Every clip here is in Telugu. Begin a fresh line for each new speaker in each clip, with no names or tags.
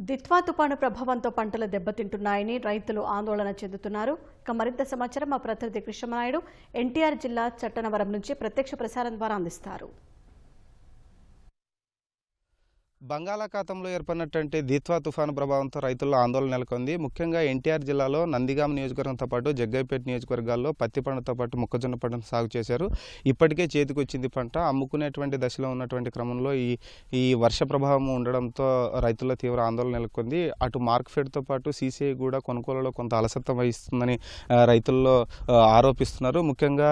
దిత్వా తుపాను ప్రభావంతో పంటలు దెబ్బతింటున్నాయని రైతులు ఆందోళన చెందుతున్నారు. ఇక మరింత సమాచారం మా ప్రతినిధి కృష్ణనాయుడు ఎన్టీఆర్ జిల్లా చట్టనవరం నుంచి ప్రత్యక్ష ప్రసారం ద్వారా అందిస్తారు.
బంగాళాఖాతంలో ఏర్పడినటువంటి దిత్వా తుఫాను ప్రభావంతో రైతుల్లో ఆందోళన నెలకొంది. ముఖ్యంగా ఎన్టీఆర్ జిల్లాలో నందిగామ నియోజకవర్గంతో పాటు జగ్గైపేట నియోజకవర్గాల్లో పత్తి పంటతో పాటు మొక్కజొన్న పంటను సాగు చేశారు. ఇప్పటికే చేతికొచ్చింది పంట. అమ్ముకునేటువంటి దశలో ఉన్నటువంటి క్రమంలో ఈ వర్ష ప్రభావం ఉండడంతో రైతుల్లో తీవ్ర ఆందోళన నెలకొంది. అటు మార్కెట్తో పాటు సీసీఐ కూడా కొనుగోలులో కొంత అలసత్వం వహిస్తుందని రైతుల్లో ఆరోపిస్తున్నారు. ముఖ్యంగా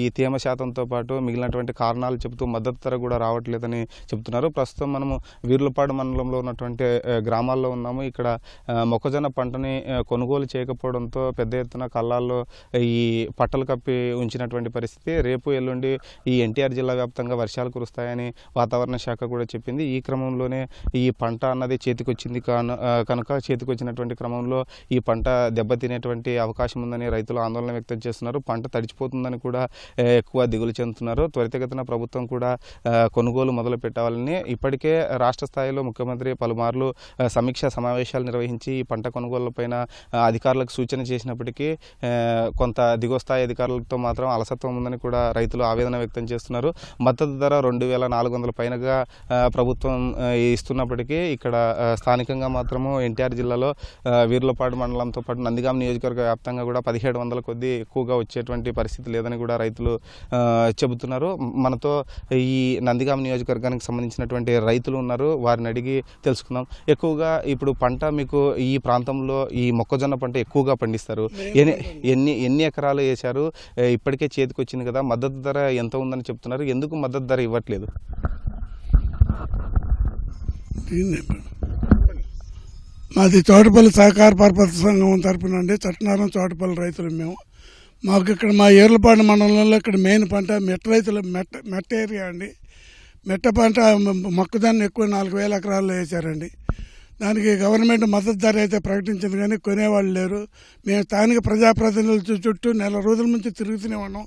ఈ తేమ శాతంతో పాటు మిగిలినటువంటి కారణాలు చెబుతూ మద్దతు ధర కూడా రావట్లేదని చెబుతున్నారు. ప్రస్తుతం మనము వీర్లపాడు మండలంలో ఉన్నటువంటి గ్రామాల్లో ఉన్నాము. ఇక్కడ మొక్కజొన్న పంటని కొనుగోలు చేయకపోవడంతో పెద్ద ఎత్తున కళ్ళాల్లో ఈ పట్టలు కప్పి ఉంచినటువంటి పరిస్థితి. రేపు ఎల్లుండి ఈ ఎన్టీఆర్ జిల్లా వ్యాప్తంగా వర్షాలు కురుస్తాయని వాతావరణ శాఖ కూడా చెప్పింది. ఈ క్రమంలోనే ఈ పంట అన్నది చేతికొచ్చింది కనుక చేతికొచ్చినటువంటి క్రమంలో ఈ పంట దెబ్బతినేటువంటి అవకాశం ఉందని రైతులు ఆందోళన వ్యక్తం చేస్తున్నారు. పంట తడిచిపోతుందని కూడా ఎక్కువ దిగులు చెందుతున్నారు. త్వరితగతిన ప్రభుత్వం కూడా కొనుగోలు మొదలు పెట్టాలని ఇప్పటికే రాష్ట్ర స్థాయిలో ముఖ్యమంత్రి పలుమార్లు సమీక్షా సమావేశాలు నిర్వహించి ఈ పంట కొనుగోళ్లపైన అధికారులకు సూచన చేసినప్పటికీ కొంత దిగువ స్థాయి అధికారులతో మాత్రం అలసత్వం ఉందని కూడా రైతులు ఆవేదన వ్యక్తం చేస్తున్నారు. మద్దతు ధర 2400 పైనగా ప్రభుత్వం ఇస్తున్నప్పటికీ ఇక్కడ స్థానికంగా మాత్రము ఎన్టీఆర్ జిల్లాలో వీర్లపాడు మండలంతో పాటు నందిగామ నియోజకవర్గ వ్యాప్తంగా కూడా 1700 కొద్దీ ఎక్కువగా వచ్చేటువంటి పరిస్థితి లేదని కూడా రైతులు చెబుతున్నారు. మనతో ఈ నందిగామ నియోజకవర్గానికి సంబంధించినటువంటి రైతులు ఉన్నారు. వారిని అడిగి తెలుసుకుందాం. ఎక్కువగా ఇప్పుడు పంట మీకు ఈ ప్రాంతంలో ఈ మొక్కజొన్న పంట ఎక్కువగా పండిస్తారు. ఎన్ని ఎకరాలు వేశారు? ఇప్పటికే చేతికి వచ్చింది కదా, మద్దతు ధర ఎంత ఉందని చెప్తున్నారు. ఎందుకు మద్దతు ధర ఇవ్వట్లేదు?
మాది చోటపల్లి సహకార పరపతి సంఘం తరపున అండి. చట్టనారం చోటపల్లి రైతులు మేము. మాకు ఇక్కడ మా ఏర్లపాడు మండలంలో ఇక్కడ మెయిన్ పంట మెట్ట రైతులు మెట్ట ఏరియా అండి. మెట్ట పంట మొక్కజొన్న ఎక్కువ 4000 ఎకరాల్లో వేశారండి. దానికి గవర్నమెంట్ మద్దతు ధర అయితే ప్రకటించింది కానీ కొనేవాళ్ళు లేరు. మేము స్థానిక ప్రజాప్రతినిధుల చుట్టూ నెల రోజుల నుంచి తిరుగుతూనే ఉన్నాం.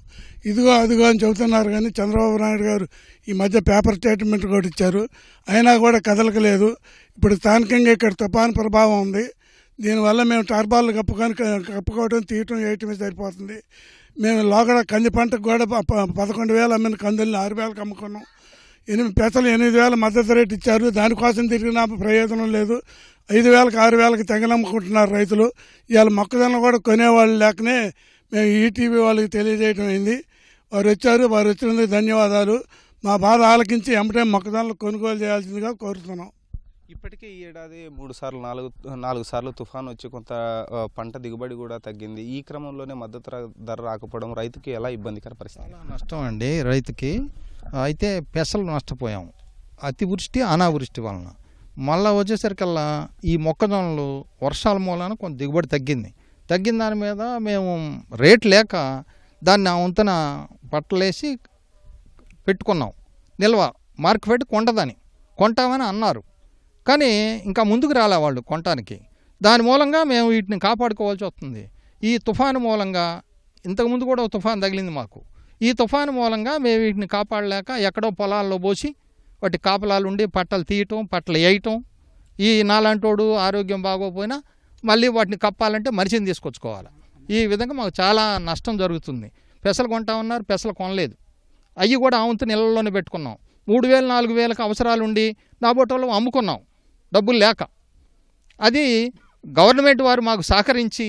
ఇదిగో అదిగో అని చెబుతున్నారు కానీ చంద్రబాబు నాయుడు గారు ఈ మధ్య పేపర్ స్టేట్మెంట్ కూడా ఇచ్చారు. అయినా కూడా కదలకలేదు. ఇప్పుడు స్థానికంగా ఇక్కడ తుఫాను ప్రభావం ఉంది. దీనివల్ల మేము టార్పాలు కప్పుకోవడం తీయటం వేయటమే సరిపోతుంది. మేము లోగడ కంది పంటకు కూడా 11,000 అమ్మిన కందుల్ని 6,000కి అమ్ముకున్నాం. పెసలు 8,000 మద్దతు రేటు ఇచ్చారు. దానికోసం తిరిగిన ప్రయోజనం లేదు. 5,000కి 6,000కి తెగనమ్ముకుంటున్నారు రైతులు. ఇవాళ మొక్కజొన్న కూడా కొనేవాళ్ళు లేకనే మేము ఈటీవీ వాళ్ళకి తెలియజేయడం అయింది. వారు వచ్చారు. వారు వచ్చినందుకు ధన్యవాదాలు. మా బాధ ఆలకించి ఎమ్మటే మొక్కజొన్నలు కొనుగోలు చేయాల్సిందిగా కోరుతున్నాం.
ఇప్పటికే ఈ ఏడాది 3 సార్లు 4 సార్లు తుఫాను వచ్చి కొంత పంట దిగుబడి కూడా తగ్గింది. ఈ క్రమంలోనే మద్దతు ధర రాకపోవడం రైతుకి ఎలా ఇబ్బందికర పరిస్థితి?
చాలా నష్టం అండి రైతుకి. అయితే పెసలు నష్టపోయాం అతివృష్టి అనావృష్టి వలన. మళ్ళీ వచ్చేసరికల్లా ఈ మొక్కజొన్నలు వర్షాల మూలాన కొంత దిగుబడి తగ్గిన దాని మీద మేము రేట్ లేక దాన్ని ఆ వంతున పట్టలేసి పెట్టుకున్నాం. నిల్వ మార్కెట్ కొంటామని అన్నారు కానీ ఇంకా ముందుకు రాలే వాళ్ళు కొనటానికి. దాని మూలంగా మేము వీటిని కాపాడుకోవాల్సి వస్తుంది. ఈ తుఫాను మూలంగా ఇంతకుముందు కూడా తుఫాను తగిలింది మాకు. ఈ తుఫాను మూలంగా మేము వీటిని కాపాడలేక ఎక్కడో పొలాల్లో పోసి వాటి కాపలాలు ఉండి పట్టలు తీయటం, పట్టలు వేయటం. ఈ నాలాంటోడు ఆరోగ్యం బాగోపోయినా మళ్ళీ వాటిని కప్పాలంటే మనిషిని తీసుకొచ్చుకోవాలి. ఈ విధంగా మాకు చాలా నష్టం జరుగుతుంది. పెసలు కొంటామన్నారు, పెసలు కొనలేదు. అవి కూడా ఆవంతు నెలల్లోనే పెట్టుకున్నాం. 3,000 4,000కి అవసరాలు ఉండి నాబోటోళ్ళు అమ్ముకున్నాం డబ్బులు లేక. అది గవర్నమెంట్ వారు మాకు సహకరించి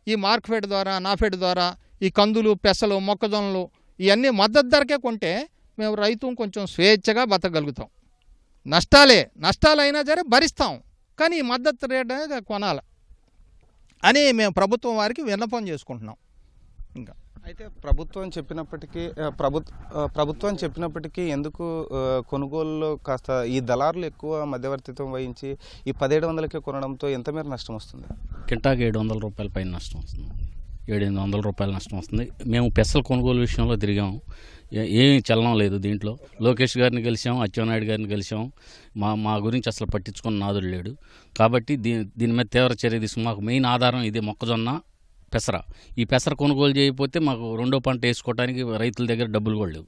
ఈ మార్కెట్ ద్వారా నాఫెడ్ ద్వారా ఈ కందులు, పెసలు, మొక్కజొన్నలు ఇవన్నీ మద్దతు ధరకే కొంటే మేము రైతు కొంచెం స్వేచ్ఛగా బతకగలుగుతాం. నష్టాలైనా సరే భరిస్తాం కానీ ఈ మద్దతు రేటు కొనాలి అని మేము ప్రభుత్వం వారికి విన్నపం చేసుకుంటున్నాం. ఇంకా
అయితే ప్రభుత్వం చెప్పినప్పటికీ ఎందుకు కొనుగోలులో కాస్త ఈ దళారులు ఎక్కువ మధ్యవర్తిత్వం వహించి ఈ 1,700కే కొనడంతో ఎంత మేర నష్టం వస్తుంది?
కింటాకి 700 రూపాయల పైన నష్టం వస్తుంది. 700 రూపాయల నష్టం వస్తుంది. మేము పెసల కొనుగోలు విషయంలో తిరిగాము. ఏమీ చలనం లేదు దీంట్లో. లోకేష్ గారిని కలిసాం, అచ్చెన్నాయుడు గారిని కలిసాం. మా గురించి అసలు పట్టించుకున్న నాదుడు లేడు. కాబట్టి దీని మీద తీవ్ర చర్య తీసుకుని మాకు మెయిన్ ఆధారం ఇదే మొక్కజొన్న, పెసర. ఈ పెసర కొనుగోలు చేయకపోతే మాకు రెండో పంట వేసుకోవడానికి రైతుల దగ్గర డబ్బులు కూడా లేవు.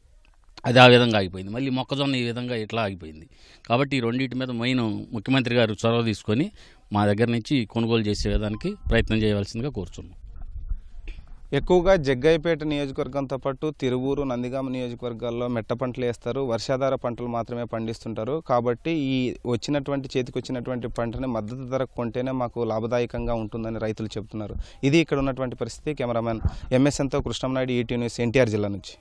అది ఆ విధంగా ఆగిపోయింది. మళ్ళీ మొక్కజొన్న ఈ విధంగా ఇట్లా ఆగిపోయింది. కాబట్టి ఈ రెండింటి మీద మెయిన్ ముఖ్యమంత్రి గారు చొరవ తీసుకొని మా దగ్గర నుంచి కొనుగోలు చేసే విధానికి ప్రయత్నం చేయవలసిందిగా కోరుచున్నాం.
ఎక్కువగా జగ్గయ్యపేట నియోజకవర్గంతో పాటు తిరువూరు, నందిగామ నియోజకవర్గాల్లో మెట్ట పంటలు వేస్తారు, వర్షాధార పంటలు మాత్రమే పండిస్తుంటారు. కాబట్టి ఈ చేతికి వచ్చినటువంటి పంటని మద్దతు ధరకు కొంటేనే మాకు లాభదాయకంగా ఉంటుందని రైతులు చెబుతున్నారు. ఇది ఇక్కడ ఉన్నటువంటి పరిస్థితి. కెమెరామెన్ ఎంఎస్ఎన్తో కృష్ణంనాయుడు, ఈటీ న్యూస్, ఎన్టీఆర్ జిల్లా నుంచి.